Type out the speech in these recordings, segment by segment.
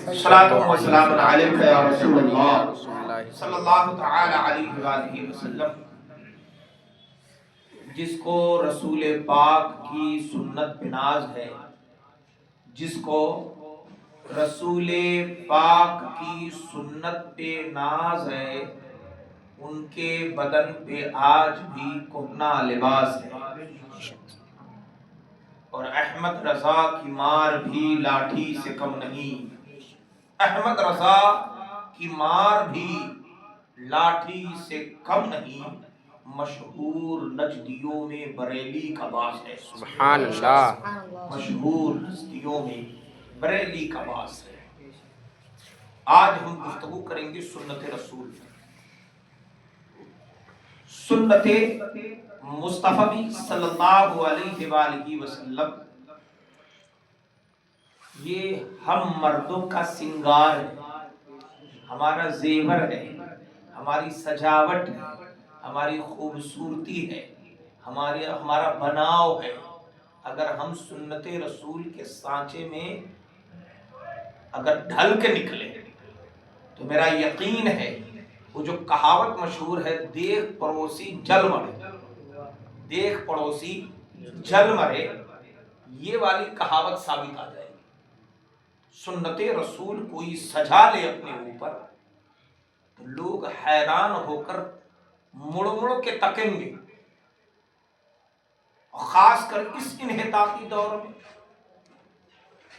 صلاۃ و سلام علیک یا رسول اللہ صلی اللہ تعالی علیہ وآلہ وسلم۔ جس کو رسول پاک کی سنت پہ ناز ہے، جس کو رسول پاک کی سنت پہ ناز ہے، ان کے بدن پہ آج بھی کہنا لباس ہے، اور احمد رضا کی مار بھی لاٹھی سے کم نہیں۔ احمد رضا کی مار بھی لاٹھی سے کم نہیں، مشہور نجدیوں میں بریلی کا باس ہے۔ سبحان اللہ۔ مشہور ہستیوں میں بریلی کا باس ہے۔ آج ہم گفتگو کریں گے سنت رسول، سنت مصطفی صلی اللہ علیہ وآلہ وسلم۔ یہ ہم مردوں کا سنگار ہے، ہمارا زیور ہے، ہماری سجاوٹ ہے، ہماری خوبصورتی ہے، ہمارا بناؤ ہے۔ اگر ہم سنت رسول کے سانچے میں اگر ڈھل کے نکلے تو میرا یقین ہے وہ جو کہاوت مشہور ہے، دیکھ پڑوسی جل مرے، دیکھ پڑوسی جل مرے، یہ والی کہاوت ثابت آ جائے گی۔ سنت رسول کوئی سجا لے اپنے اوپر تو لوگ حیران ہو کر مڑ مڑ کے تکیں گے، خاص کر اس انحطاطی دور میں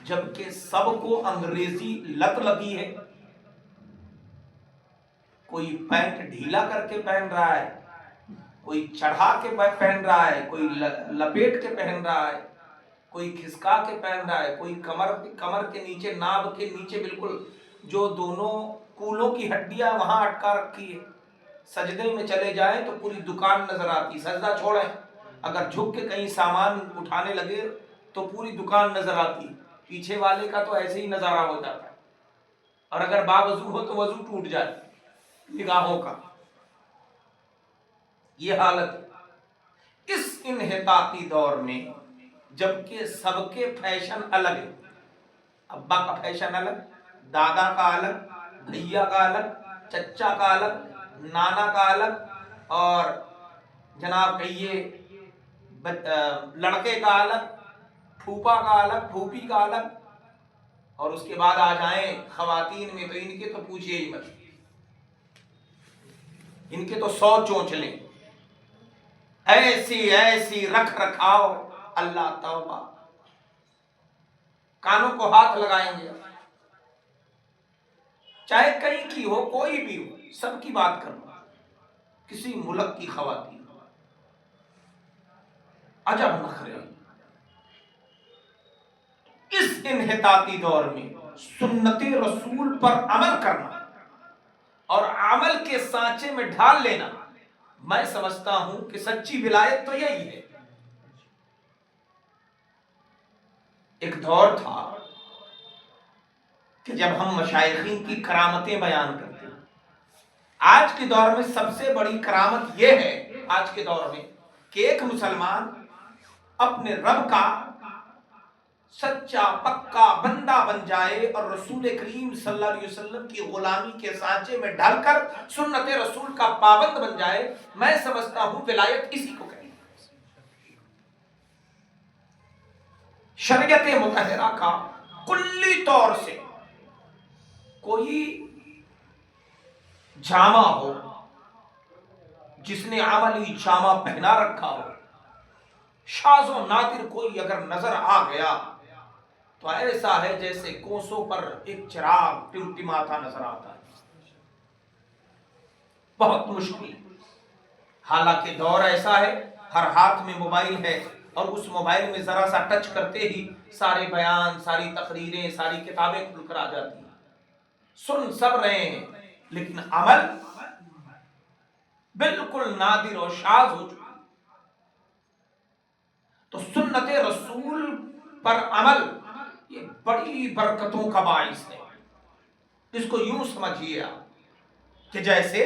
جبکہ سب کو انگریزی لت لگی ہے۔ کوئی پینٹ ڈھیلا کر کے پہن رہا ہے، کوئی چڑھا کے پہن رہا ہے، کوئی لپیٹ کے پہن رہا ہے، کوئی کھسکا کے پہن رہا ہے، کوئی کمر کے نیچے، ناب کے نیچے بالکل جو دونوں کولوں کی ہڈیاں وہاں اٹکا رکھی ہے۔ سجدے میں چلے جائیں تو پوری دکان نظر آتی، سجدہ چھوڑیں اگر جھک کے کہیں سامان اٹھانے لگے تو پوری دکان نظر آتی، پیچھے والے کا تو ایسے ہی نظارہ ہو جاتا ہے، اور اگر باوضو ہو تو وضو ٹوٹ جائے نگاہوں کا۔ یہ حالت اس انحطاطی دور میں جبکہ سب کے فیشن الگ ہے، ابا کا فیشن الگ، دادا کا الگ، بھیا کا الگ، چچا کا الگ، نانا کا الگ، اور جناب کہیے لڑکے کا الگ، پھوپا کا الگ، پھوپھی کا الگ، اور اس کے بعد آ جائیں خواتین میں تو ان کے تو پوچھئے ہی مت، ان کے تو 100 چونچلیں، ایسی ایسی رکھ رکھاؤ، اللہ توبہ، کانوں کو ہاتھ لگائیں گے، چاہے کہیں کی ہو، کوئی بھی ہو، سب کی بات کروں، کسی ملک کی خواتین، عجب نخرے۔ اس انحطاطی دور میں سنت رسول پر عمل کرنا اور عمل کے سانچے میں ڈھال لینا، میں سمجھتا ہوں کہ سچی ولایت تو یہی ہے۔ ایک دور تھا کہ جب ہم مشائخین کی کرامتیں بیان کرتے ہیں، آج کے دور میں سب سے بڑی کرامت یہ ہے آج کے دور میں کہ ایک مسلمان اپنے رب کا سچا پکا بندہ بن جائے اور رسول کریم صلی اللہ علیہ وسلم کی غلامی کے سانچے میں ڈھل کر سنت رسول کا پابند بن جائے، میں سمجھتا ہوں ولایت اسی کو کہیں۔ شریعت مطہرہ کا کلی طور سے کوئی جامہ ہو، جس نے عملی جامہ پہنا رکھا ہو، شاذ و نادر کوئی اگر نظر آ گیا تو ایسا ہے جیسے کوسوں پر ایک چراغ ٹمٹماتا نظر آتا ہے، بہت مشکل۔ حالانکہ دور ایسا ہے ہر ہاتھ میں موبائل ہے، اور اس موبائل میں ذرا سا ٹچ کرتے ہی سارے بیان، ساری تقریریں، ساری کتابیں کھل کر آ جاتی ہیں، سن سب رہے ہیں، لیکن عمل بالکل نادر اور شاذ ہو چکا۔ تو سنت رسول پر عمل یہ بڑی برکتوں کا باعث ہے۔ اس کو یوں سمجھیے آپ کہ جیسے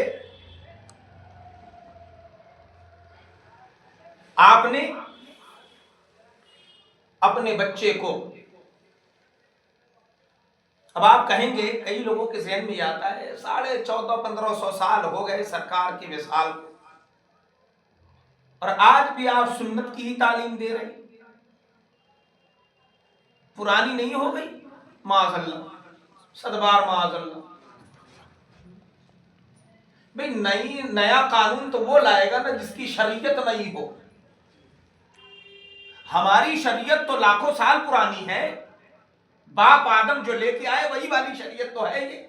آپ نے اپنے بچے کو اب آپ کہیں گے کئی لوگوں کے ذہن میں آتا ہے 1450-1500 سال ہو گئے سرکار کے وصال کو، اور آج بھی آپ سنت کی ہی تعلیم دے رہے ہیں، پرانی نہیں ہو گئی؟ معاذ اللہ، صدبار معاذ اللہ۔ بھئی نیا قانون تو وہ لائے گا نا جس کی شریعت نہیں ہو۔ ہماری شریعت تو لاکھوں سال پرانی ہے، باپ آدم جو لے کے آئے وہی والی شریعت تو ہے یہ۔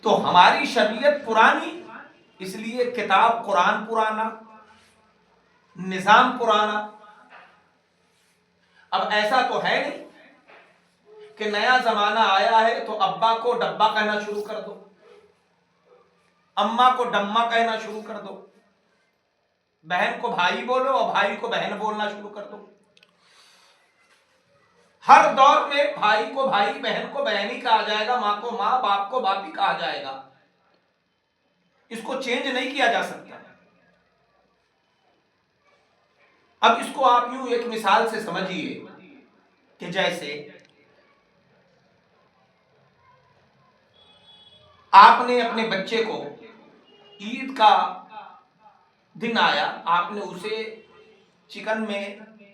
تو ہماری شریعت پرانی، اس لیے کتاب قرآن پرانا، نظام پرانا۔ اب ایسا تو ہے نہیں کہ نیا زمانہ آیا ہے تو ابا کو ڈبا کہنا شروع کر دو، اماں کو ڈما کہنا شروع کر دو، بہن کو بھائی بولو اور بھائی کو بہن بولنا شروع کر دو۔ ہر دور میں بھائی کو بھائی، بہن کو بہن ہی کہا جائے گا، ماں کو ماں، باپ کو باپ ہی کہا جائے گا، اس کو چینج نہیں کیا جا سکتا۔ اب اس کو آپ یوں ایک مثال سے سمجھیے کہ جیسے آپ نے اپنے بچے کو عید کا دن آیا، آپ نے اسے چکن میں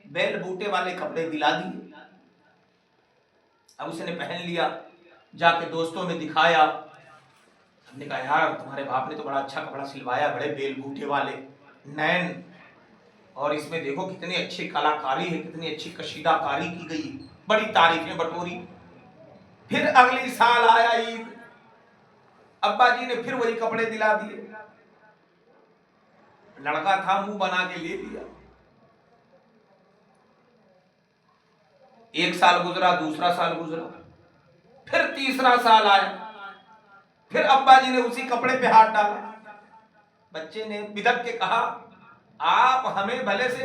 بیل بوٹے والے کپڑے دلا دیے، اب اس نے پہن لیا، جا کے دوستوں میں دکھایا، ہم نے کہا یار تمہارے باپ نے تو بڑا اچھا کپڑا سلوایا، بڑے بیل بوٹے والے نین، اور اس میں دیکھو کتنی اچھی کلاکاری ہے، کتنی اچھی کشیدہ کاری کی گئی، بڑی تعریفیں بٹوری۔ پھر اگلی سال آیا عید، ابا جی نے پھر وہی کپڑے دلا دیے، لڑکا تھا منہ بنا کے لے لیا۔ ایک سال گزرا، دوسرا سال گزرا، پھر تیسرا سال آیا، پھر ابا جی نے اسی کپڑے پہ ہاتھ ڈالا۔ بچے نے بدک کے کہا آپ ہمیں بھلے سے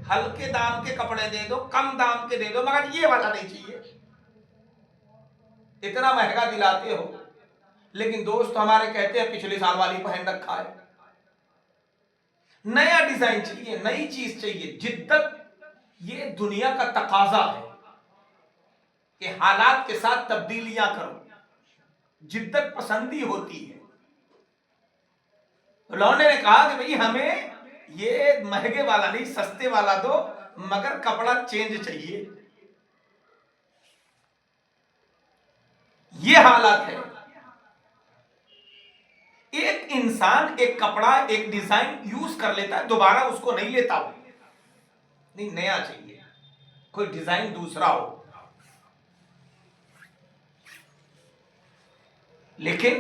ہلکے دام کے کپڑے دے دو، کم دام کے دے دو، مگر یہ والا نہیں چاہیے، اتنا مہنگا دلاتے ہو۔ لیکن دوست ہمارے کہتے ہیں پچھلے سال والی پہن رکھا ہے، نیا ڈیزائن چاہیے، نئی چیز چاہیے، جدت۔ یہ دنیا کا تقاضا ہے کہ حالات کے ساتھ تبدیلیاں کرو، جدت پسندی ہوتی ہے۔ لونے نے کہا کہ بھئی ہمیں یہ مہنگے والا نہیں، سستے والا دو، مگر کپڑا چینج چاہیے۔ یہ حالات ہے۔ ایک انسان ایک کپڑا، ایک ڈیزائن یوز کر لیتا ہے، دوبارہ اس کو نہیں لیتا ہو، نہیں، نیا چاہیے، کوئی ڈیزائن دوسرا ہو۔ لیکن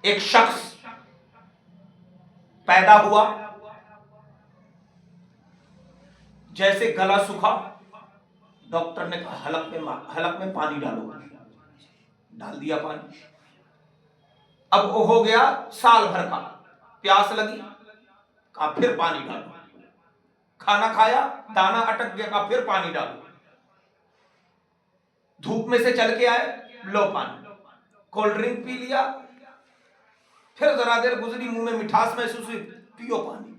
ایک شخص پیدا ہوا، جیسے گلا سکھا، ڈاکٹر نے کہا حلق میں پانی ڈالو، ڈال دیا پانی۔ اب وہ ہو گیا سال بھر کا، پیاس لگی، کہا پھر پانی ڈالو، کھانا کھایا، دانا اٹک گیا، کہا پھر پانی ڈالو، دھوپ میں سے چل کے آئے، لو پانی، کولڈ ڈرنک پی لیا، پھر ذرا دیر گزری، منہ میں مٹھاس محسوس ہوئی، پیو پانی،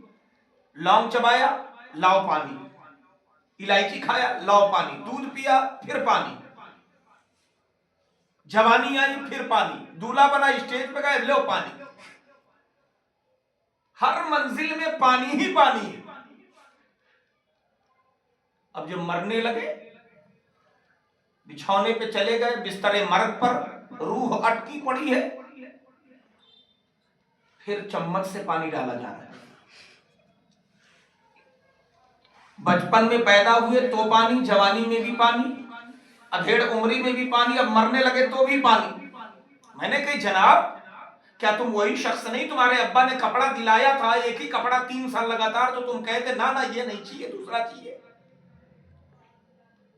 لونگ چبایا، لاؤ پانی، الائچی کھایا، لاؤ پانی، دودھ پیا، پھر پانی، جوانی آئی، پھر پانی، دولہا بنا، اسٹیج پہ گئے، لو پانی۔ ہر منزل میں پانی ہی پانی ہے۔ اب جب مرنے لگے، بچھونے پہ چلے گئے، بستر مرگ پر روح اٹکی پڑی ہے، پھر چمچ سے پانی ڈالا جا رہا ہے۔ بچپن میں پیدا ہوئے تو پانی، جوانی میں بھی پانی، ادھیڑ عمری میں بھی پانی، اب مرنے لگے تو بھی پانی۔ میں نے کہی جناب کیا تم وہی شخص نہیں؟ تمہارے ابا نے کپڑا دلایا تھا، ایک ہی کپڑا 3 سال لگاتار، تو تم کہتے نا یہ نہیں چاہیے، دوسرا چاہیے،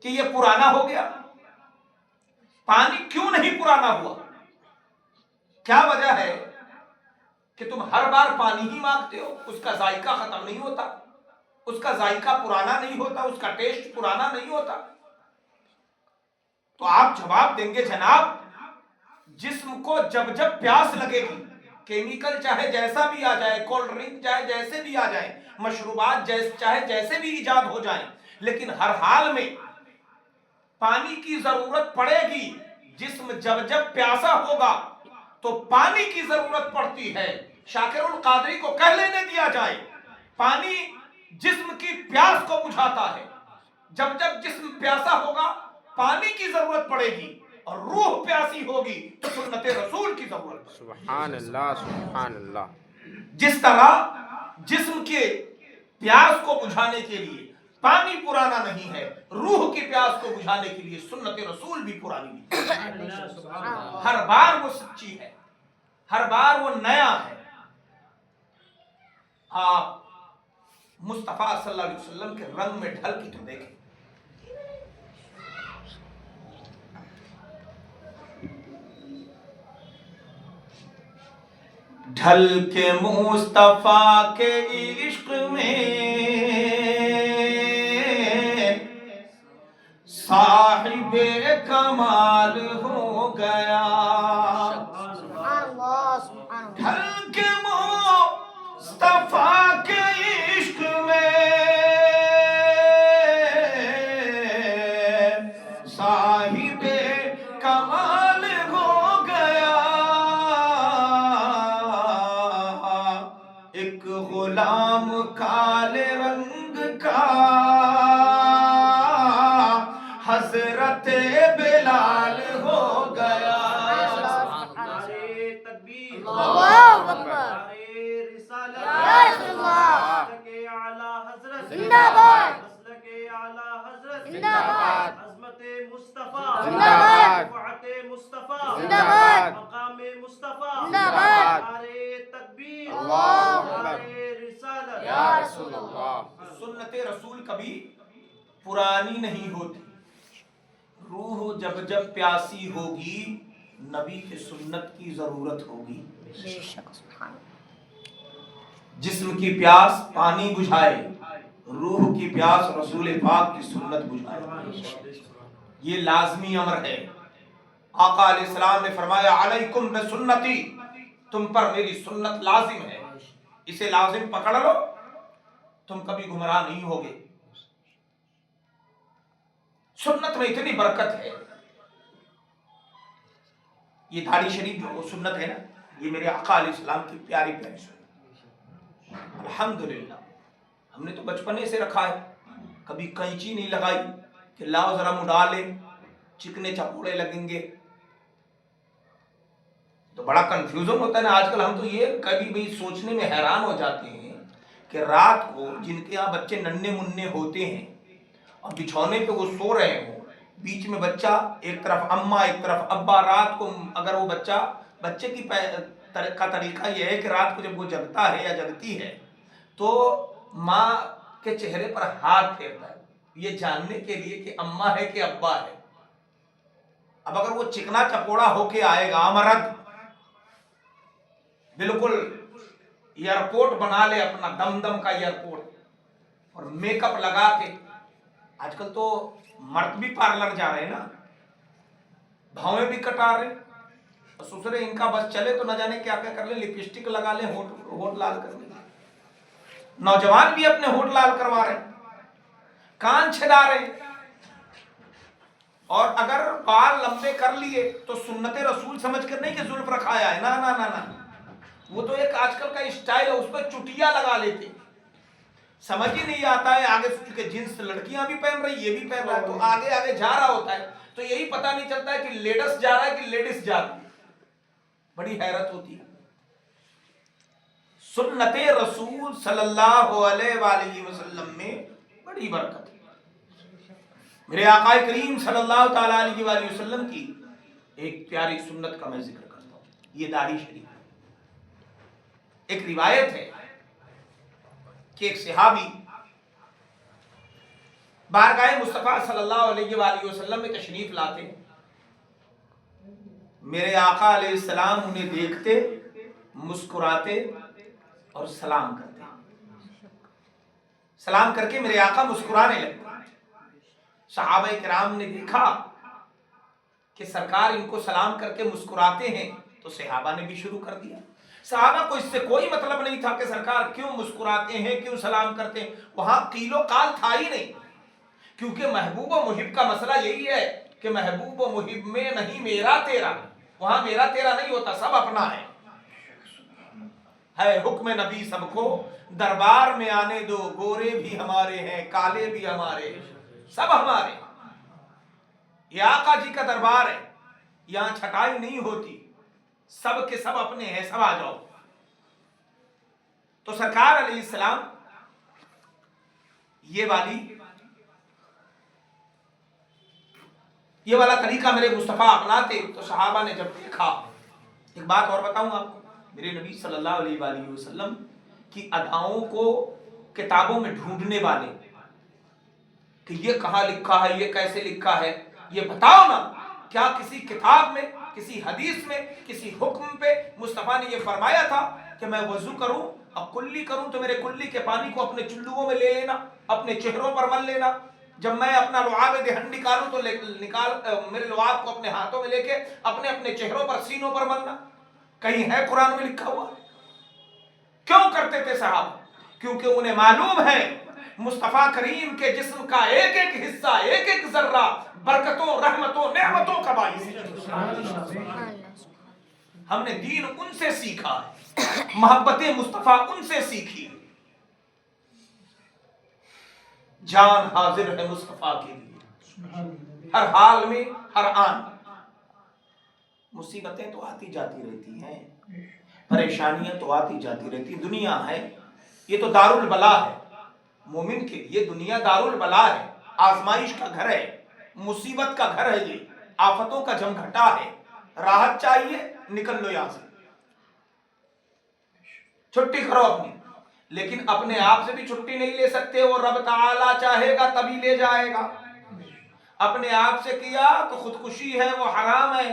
کہ یہ پرانا ہو گیا۔ پانی کیوں نہیں پرانا ہوا؟ کیا وجہ ہے کہ تم ہر بار پانی ہی مانگتے ہو؟ اس کا ذائقہ ختم نہیں ہوتا، اس کا ذائقہ پرانا نہیں ہوتا، اس کا ٹیسٹ پرانا نہیں ہوتا۔ تو آپ جواب دیں گے جناب جسم کو جب جب پیاس لگے گی، کیمیکل چاہے جیسا بھی آ جائے، کولڈ ڈرنک چاہے جیسے بھی آ جائے، مشروبات چاہے جیسے بھی ایجاد ہو جائیں، لیکن ہر حال میں پانی کی ضرورت پڑے گی. جسم جب جب پیاسا ہوگا تو پانی کی ضرورت پڑتی ہے. شاکر القادری کو کہہ لینے دیا جائے پانی جسم کی پیاس کو بجھاتا ہے. جب جب جسم پیاسا ہوگا پانی کی ضرورت پڑے گی اور روح پیاسی ہوگی تو سنت رسول کی ضرورت پڑے گی. سبحان اللہ سبحان اللہ. جس طرح جسم کے پیاس کو بجھانے کے لیے پانی پرانا نہیں ہے، روح کی پیاس کو بجھانے کے لیے سنت رسول بھی پرانی نہیں ہے. ہر بار وہ سچی ہے، ہر بار وہ نیا ہے. آپ مصطفیٰ صلی اللہ علیہ وسلم کے رنگ میں ڈھل کے تو دیکھیں. ڈھل کے مصطفیٰ کے عشق میں صاحب کمال ہو گیا. ڈھل کے مصطفیٰ کے عشق میں صاحب کمال ہو گیا. ایک غلام کالے رنگ کا حضرت بلال ہو گیا. سنت رسول کبھی پرانی نہیں ہوتی. روح جب جب پیاسی ہوگی نبی کی سنت کی ضرورت ہوگی. جسم کی پیاس پانی بجھائے، روح کی پیاس رسول پاک کی سنت بجھائے. یہ لازمی امر ہے. آقا علیہ السلام نے فرمایا علیکم بسنتی، تم پر میری سنت لازم ہے، اسے لازم پکڑ لو تم کبھی گمراہ نہیں ہوگے. سنت میں اتنی برکت ہے. یہ داڑھی شریف جو سنت ہے نا، یہ میرے آقا علیہ السلام کی پیاری پیاری سنت. الحمدللہ ہم نے تو بچپنے سے رکھا ہے، کبھی قینچی نہیں لگائی کہ لاؤ ذرا مڈا لے چکنے چپوڑے لگیں گے. تو بڑا کنفیوژن ہوتا ہے نا آج کل. ہم تو یہ کبھی بھی سوچنے میں حیران ہو جاتے ہیں کہ رات کو جن کے یہاں بچے ننھے منھے ہوتے ہیں اور بچھونے پہ وہ سو رہے ہوں، بیچ میں بچہ ایک طرف اماں ایک طرف ابا، رات کو اگر وہ بچے کی کا طریقہ یہ ہے کہ رات کو جب وہ جگتا ہے یا جگتی ہے تو ماں کے چہرے پر ہاتھ پھیرتا ہے یہ جاننے کے لیے کہ اماں ہے کہ ابا ہے. اب اگر وہ چکنا چپوڑا ہو کے آئے گا مرد، بالکل ایئرپورٹ بنا لے اپنا، دم دم کا ایئرپورٹ، اور میک اپ لگا کے، آج کل تو مرد بھی پارلر جا رہے ہیں نا، بھاویں بھی کٹا رہے اور سسرے ان کا بس چلے تو نہ جانے کیا کیا کر لیں، لپسٹک لگا لیں، ہونٹ لال کر لیں. نوجوان بھی اپنے ہونٹ لال کروا رہے ہیں، کان چھدا رہے ہیں. اور اگر بال لمبے کر لیے تو سنت رسول سمجھ کر نہیں کہ زلف رکھایا ہے، نا نا نا نا، وہ تو ایک آج کل کا اسٹائل ہے، اس پہ چٹیا لگا لیتے. سمجھ ہی نہیں آتا ہے آگے سے کہ جنس لڑکیاں بھی پہن رہی یہ بھی پہن رہا ہے، تو آگے آگے جا رہا ہوتا ہے تو یہی پتہ نہیں چلتا ہے کہ لیڈس جا رہا ہے کہ لیڈیس جا رہی ہے. بڑی حیرت ہوتی ہے. سنت رسول صلی اللہ علیہ وآلہ وسلم میں بڑی برکت ہے. میرے آقا کریم صلی اللہ تعالی علیہ وآلہ وسلم کی ایک پیاری سنت کا میں ذکر کرتا ہوں، یہ داڑھی شریف. ایک روایت ہے کہ ایک صحابی بارگاہ مصطفیٰ صلی اللہ علیہ وآلہ وسلم میں تشریف لاتے. میرے آقا علیہ السلام انہیں دیکھتے، مسکراتے اور سلام کرتے. سلام کر کے میرے آقا مسکرانے لگتے. صحابہ کرام نے دیکھا کہ سرکار ان کو سلام کر کے مسکراتے ہیں تو صحابہ نے بھی شروع کر دیا. صحابہ کو اس سے کوئی مطلب نہیں تھا کہ سرکار کیوں مسکراتے ہیں، کیوں سلام کرتے ہیں. وہاں قیل و قال تھا ہی نہیں. کیونکہ محبوب و محب کا مسئلہ یہی ہے کہ محبوب و محب میں نہیں میرا تیرا، وہاں میرا تیرا نہیں ہوتا، سب اپنا ہے حکم نبی سب کو دربار میں آنے دو، گورے بھی ہمارے ہیں کالے بھی ہمارے، سب ہمارے۔ یہ آقا جی کا دربار ہے، یہاں چھٹائی نہیں ہوتی، سب کے سب اپنے ہیں، سب آ جاؤ۔ تو سرکار علیہ السلام یہ والا طریقہ میرے مصطفیٰ اپناتے تو صحابہ نے جب دیکھا۔ ایک بات اور بتاؤں آپ کو، میرے نبی صلی اللہ علیہ وآلہ وسلم کی اداؤں کو کتابوں میں ڈھونڈنے والے کہ یہ کہاں لکھا ہے، یہ کیسے لکھا ہے، یہ بتاؤ نا، کیا کسی کتاب میں، کسی حدیث میں، کسی حکم پہ مصطفیٰ نے یہ فرمایا تھا کہ میں وضو کروں اور کلی کروں تو میرے کلی کے پانی کو اپنے چلوؤں میں لے لینا، اپنے چہروں پر مل لینا، جب میں اپنا لعاب دہن نکالوں تو میرے لعاب کو اپنے ہاتھوں میں لے کے اپنے اپنے چہروں پر، سینوں پر ملنا؟ کہیں ہے قرآن میں لکھا ہوا؟ کیوں کرتے تھے صحابہ؟ کیونکہ انہیں معلوم ہے مصطفیٰ کریم کے جسم کا ایک ایک حصہ، ایک ایک ذرہ برکتوں، رحمتوں، نعمتوں کا باعث ہے۔ ہم نے دین ان سے سیکھا ہے، محبت مصطفیٰ ان سے سیکھی، جان حاضر ہے مصطفیٰ کے لیے، ہر حال میں، ہر آن۔ مصیبتیں تو آتی جاتی رہتی ہیں، پریشانیاں تو آتی جاتی رہتی، دنیا ہے، یہ تو دار البلا ہے۔ مومن کے لیے دنیا دار البلا ہے، آزمائش کا گھر ہے، مصیبت کا گھر ہے، یہ آفتوں کا جمگھٹا ہے۔ راحت چاہیے، نکل لو یہاں سے، چھٹی کرو اپنی، لیکن اپنے آپ سے بھی چھٹی نہیں لے سکتے، وہ رب تعالی چاہے گا تبھی لے جائے گا۔ اپنے آپ سے کیا تو خودکشی ہے، وہ حرام ہے،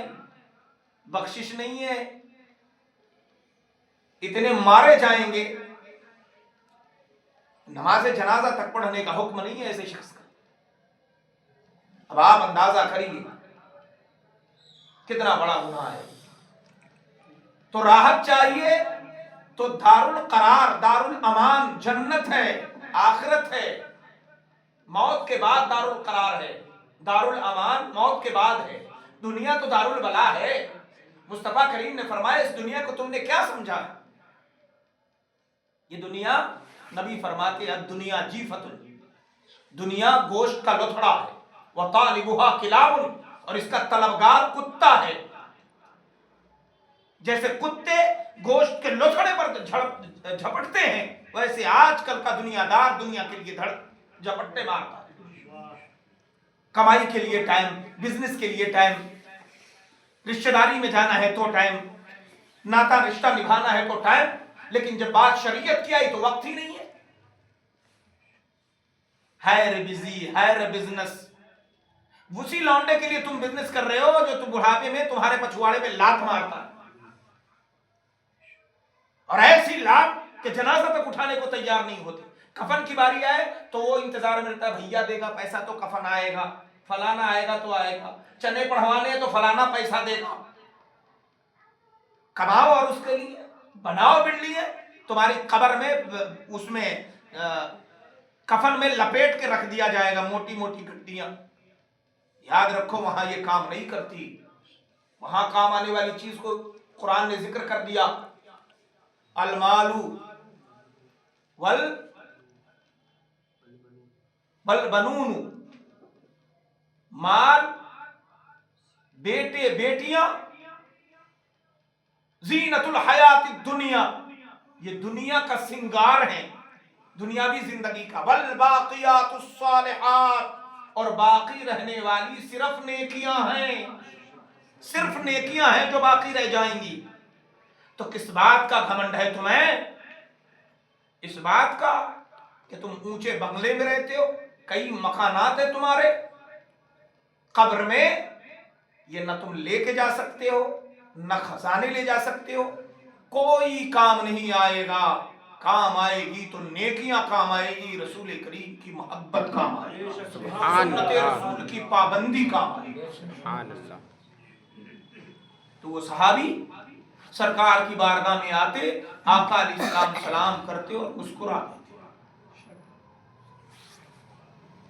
بخشش نہیں ہے۔ اتنے مارے جائیں گے، نماز جنازہ تک پڑھنے کا حکم نہیں ہے ایسے شخص کا۔ اب آپ اندازہ کریے کتنا بڑا گناہ ہے۔ تو راحت چاہیے تو دار القرار، دار الامان جنت ہے، آخرت ہے، موت کے بعد دار القرار ہے، دار الامان موت کے بعد ہے۔ دنیا تو دار البلا ہے۔ مصطفیٰ کریم نے فرمایا اس دنیا کو تم نے کیا سمجھا؟ یہ دنیا، نبی فرماتے ہیں دنیا جیفت، دنیا گوشت کا لتھڑا ہے، وطالبها کلاب، اور اس کا طلبگار کتا ہے۔ جیسے کتے گوشت کے لتھڑے پر جھپٹتے ہیں، ویسے آج کل کا دنیا دار دنیا کے لیے جھپٹتے مارتا ہے۔ کمائی کے لیے ٹائم، بزنس کے لیے ٹائم، رشتہ داری میں جانا ہے تو ٹائم، ناتا رشتہ نبھانا ہے تو ٹائم، لیکن جب بات شریعت کی آئی تو وقت ہی نہیں ہے۔ ہائر بزی، ہائر بزنس، اسی لونڈے کے لیے تم بزنس کر رہے ہو جو تم بڑھاپے میں تمہارے پچھواڑے میں لات مارتا ہے، اور ایسی لات کہ جنازہ تک اٹھانے کو تیار نہیں ہوتے۔ کفن کی باری آئے تو وہ انتظار میں رہتا ہے، بھیا دے گا پیسہ تو کفن آئے گا، فلانا آئے گا تو آئے گا، چنے پڑھوانے ہیں تو فلانا پیسہ دے گا۔ کماؤ اور اس کے لیے بناؤ بلڈنگیں، تمہاری قبر میں اس میں کفن میں لپیٹ کے رکھ دیا جائے گا، موٹی موٹی گڈیاں۔ یاد رکھو وہاں یہ کام نہیں کرتی، وہاں کام آنے والی چیز کو قرآن نے ذکر کر دیا، المال والبنون، مال، بیٹے بیٹیاں، زینت الحیات الدنیا، یہ دنیا کا سنگار ہے، دنیاوی زندگی کا۔ والباقیات الصالحات، اور باقی رہنے والی صرف نیکیاں ہیں، صرف نیکیاں ہیں جو باقی رہ جائیں گی۔ تو کس بات کا گھمنڈ ہے تمہیں؟ اس بات کا کہ تم اونچے بنگلے میں رہتے ہو، کئی مکانات ہیں تمہارے، قبر میں یہ نہ تم لے کے جا سکتے ہو، نہ خزانے لے جا سکتے ہو، کوئی کام نہیں آئے گا۔ کام آئے گی تو نیکیاں کام آئے گی، رسول کریم کی محبت کام آئے گی، سنت رسول کی پابندی کام آئے گی۔ سبحان اللہ۔ تو وہ صحابی سرکار کی بارگاہ میں آتے، آقا علیہ السلام سلام کرتے اور مسکراتے۔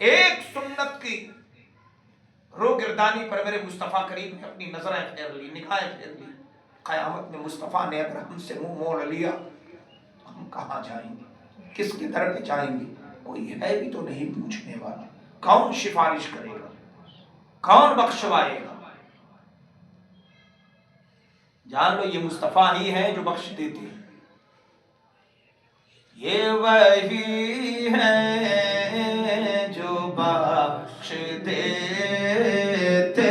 ایک سنت کی روگردانی پر میرے مصطفیٰ کریم نے اپنی نظریں پھیر لی، نگاہیں پھیر لی، قیامت میں مصطفیٰ نے اگر ہم سے منہ موڑ لیا ہم کہاں جائیں گے، کس کے در پہ جائیں گے؟ کوئی ہے بھی تو نہیں پوچھنے والا، کون سفارش کرے گا، کون بخشوائے گا؟ جان لو یہ مصطفیٰ ہی ہے جو بخش دیتے ہیں، یہ وہی ہے جو بخش دیتے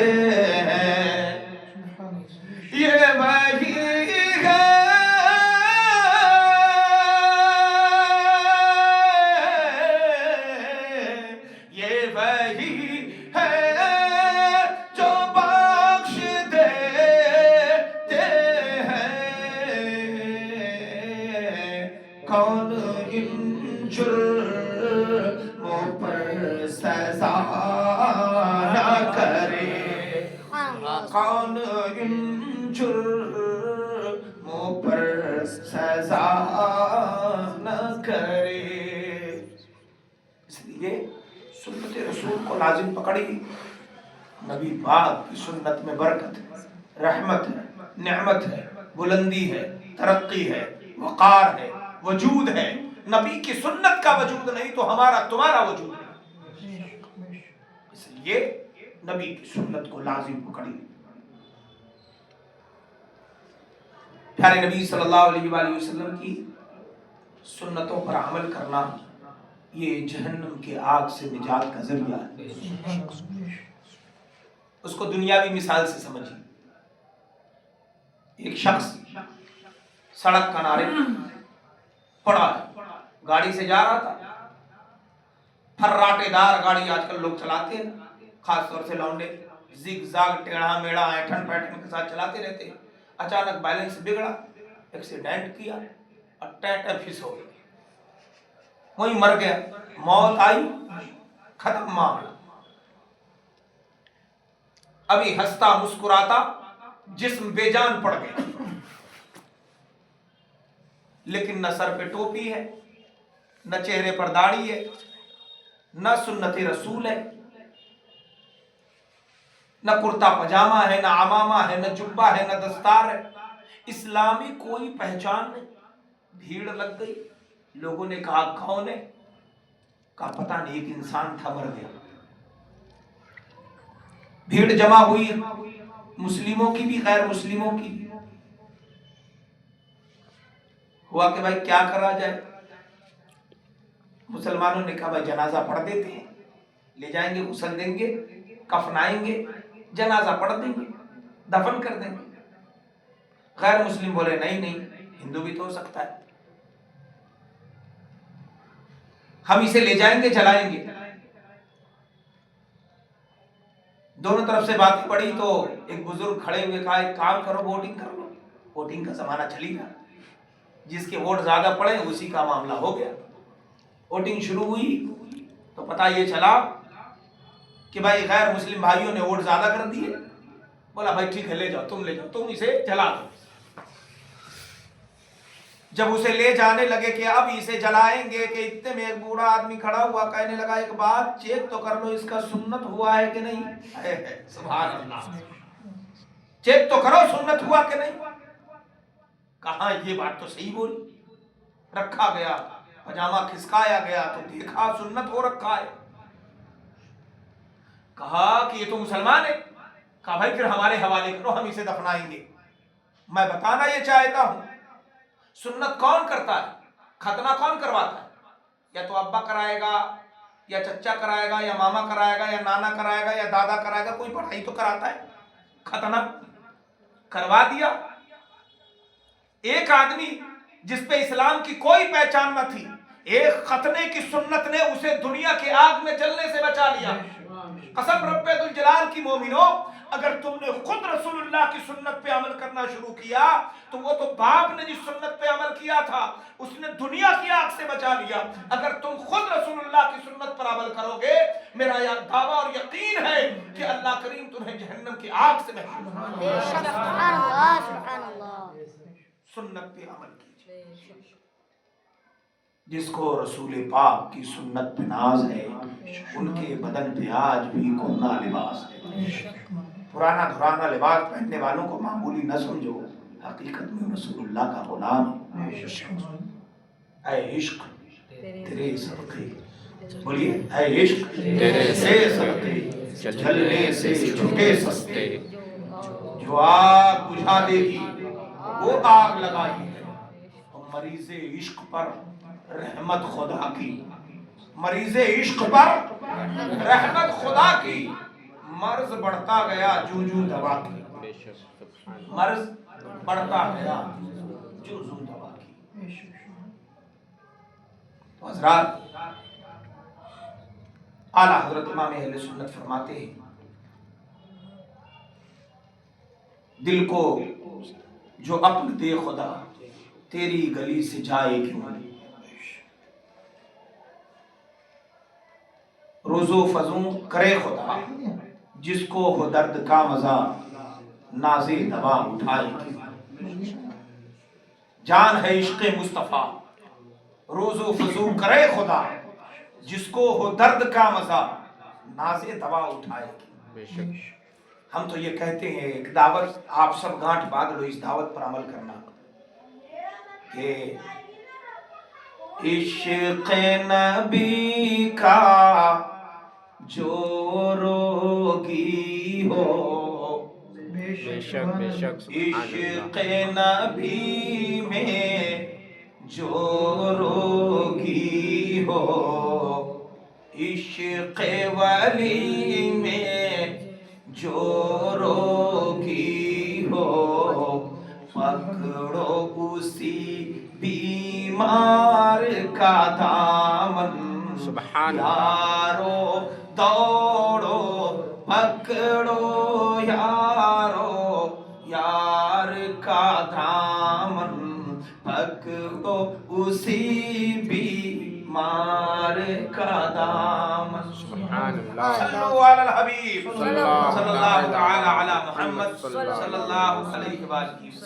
ہیں، یہ وہی ہے یہ وہی ہے جو بخش دیتے ہیں، کون ان جرموں پر سزا نہ کرے، کون ان جرموں پر سزا نہ کرے۔ اس لیے سنت رسول کو لازم پکڑی، نبی پاک کی سنت میں برکت ہے، رحمت ہے، نعمت ہے، بلندی ہے، ترقی ہے، وقار ہے، وجود ہے۔ نبی کی سنت کا وجود نہیں تو ہمارا تمہارا وجود نہیں، اس لیے نبی کی سنت کو لازم پکڑی۔ پیارے نبی صلی اللہ علیہ وآلہ وسلم کی سنتوں پر عمل کرنا یہ جہنم کے آگ سے نجات کا ذریعہ ہے۔ اس کو دنیاوی مثال سے سمجھیں، ایک شخص سڑک کنارے پڑا ہے، گاڑی سے جا رہا تھا، پھراٹے دار گاڑی آج کل لوگ چلاتے ہیں، خاص طور سے لونڈے، زگ زاگ ٹیڑھا میڑا ایٹھن پیٹھن کے ساتھ چلاتے رہتے ہیں۔ اچانک بیلنس بگڑا، ایکسیڈنٹ کیا اور ٹیٹے پھس ہو گیا، وہیں مر گیا، موت آئی، ختم معاملہ۔ ابھی ہنستا مسکراتا جسم بے جان پڑ گیا، لیکن نہ سر پہ ٹوپی ہے، نہ چہرے پر داڑھی ہے، نہ سنت رسول ہے، نہ کرتا پجامہ ہے، نہ عمامہ ہے، نہ جبہ ہے، نہ دستار ہے، اسلامی کوئی پہچان نہیں۔ بھیڑ لگ گئی، لوگوں نے کہا کون ہے؟ کہا پتہ نہیں، ایک انسان تھا مر گیا۔ بھیڑ جمع ہوئی، مسلموں کی بھی غیر مسلموں کی بھی۔ ہوا کہ بھائی کیا کرا جائے؟ مسلمانوں نے کہا بھائی جنازہ پڑھ دیتے ہیں، لے جائیں گے، غسل دیں گے، کفنائیں گے، جنازہ پڑھ دیں گے، دفن کر دیں گے۔ غیر مسلم بولے نہیں نہیں، ہندو بھی تو ہو سکتا ہے، ہم اسے لے جائیں گے، جلائیں گے۔ دونوں طرف سے باتیں پڑی تو ایک بزرگ کھڑے ہوئے کہا ایک کام کرو، ووٹنگ کر لو، ووٹنگ کا زمانہ چلی گیا، جس کے ووٹ زیادہ پڑے اسی کا معاملہ ہو گیا۔ ووٹنگ شروع ہوئی تو پتہ یہ چلا کہ بھائی غیر مسلم بھائیوں نے ووٹ زیادہ کر دیے۔ بولا بھائی ٹھیک ہے، لے جاؤ، تم لے جاؤ، تم اسے جلا دو۔ جب اسے لے جانے لگے کہ اب اسے جلائیں گے کہ اتنے میں ایک بوڑھا آدمی کھڑا ہوا، کہنے لگا ایک بات چیک تو کر لو اس کا سنت ہوا ہے کہ نہیں۔ سبحان اللہ، چیک تو کرو سنت ہوا کہ نہیں۔ کہاں یہ بات تو صحیح بولی، رکھا گیا، پجامہ کھسکایا گیا تو دیکھا سنت ہو رکھا ہے۔ کہا کہ یہ تو مسلمان ہے۔ کہا بھائی پھر ہمارے حوالے کرو، ہم اسے دفنائیں گے۔ میں بتانا یہ چاہتا ہوں سنت کون کرتا ہے، ختنہ کون کرواتا ہے؟ یا تو ابا کرائے گا، یا چچا کرائے گا، یا ماما کرائے گا، یا نانا کرائے گا، یا دادا کرائے گا، کوئی پڑھائی تو کراتا ہے۔ ختنہ کروا دیا۔ ایک آدمی جس پہ اسلام کی کوئی پہچان نہ تھی، ایک ختنے کی سنت نے اسے دنیا کے آگ میں جلنے سے بچا لیا۔ قسم رب ذوالجلال کی مومنوں، اگر تم نے خود رسول اللہ کی سنت پہ عمل کرنا شروع کیا تو وہ تو باپ نے جس سنت پہ عمل کیا تھا اس نے دنیا کی آگ سے بچا لیا۔ اگر تم خود رسول اللہ کی سنت پر عمل کرو گے، میرا یہ دعویٰ اور یقین ہے کہ اللہ کریم تمہیں جہنم کی آگ سے محفوظ فرمائے گا۔ سبحان اللہ، سبحان اللہ۔ سنت پہ عمل کیجیے۔ جس کو رسول پاک کی سنت پہ ناز ہے، ان کے بدن پہ آج بھی کہنا لباس ہے۔ پرانا دھرانا لباس پہننے والوں کو معمولی نہ سمجھو، حقیقت میں رسول اللہ کا غلام ہے۔ اے عشق تیرے صدقے، بولیے اے عشق تیرے صدقے، جلنے سے چھٹے سستے، جو آگ بجھا دے گی وہ آگ لگائی ہے۔ مریض عشق پر رحمت خدا کی، مریض عشق پر رحمت خدا کی، مرض بڑھتا گیا جو دوا کی، بے شک سبحان اللہ۔ مرض بڑھتا گیا جو دوا کی۔ تو حضرات، اعلیٰ حضرت امام اہل سنت فرماتے ہیں دل کو جو عقل دے خدا، تیری گلی سے جائے کیوں، روزو فزوں کرے خدا، جس کو ہو درد کا مزہ، ناز دوا اٹھائے کیوں۔ جان ہے عشق مصطفیٰ، روزو فزوں کرے خدا، جس کو ہو درد کا مزہ، ناز دوا اٹھائے کیوں۔ بے شک ہم تو یہ کہتے ہیں ایک دعوت، آپ سب گانٹھ باندھ لو اس دعوت پر عمل کرنا کہ عشق نبی کا جو روگی ہو، بے شک سبحان عشق اللہ۔ نبی میں جو روگی ہو، عشق ولی میں جو روگی ہو، پکڑو اسی بیمار کا دامن، سبحان اللہ۔ یارو دوڑو پکڑو یارو یار کا دامن، پکڑو اسی بیمار کا دامن۔ سبحان اللہ۔ صلو علی الحبیب صلی اللہ صلی اللہ تعالی علی محمد صلی اللہ صلی اللہ علیہ وآلہ وسلم۔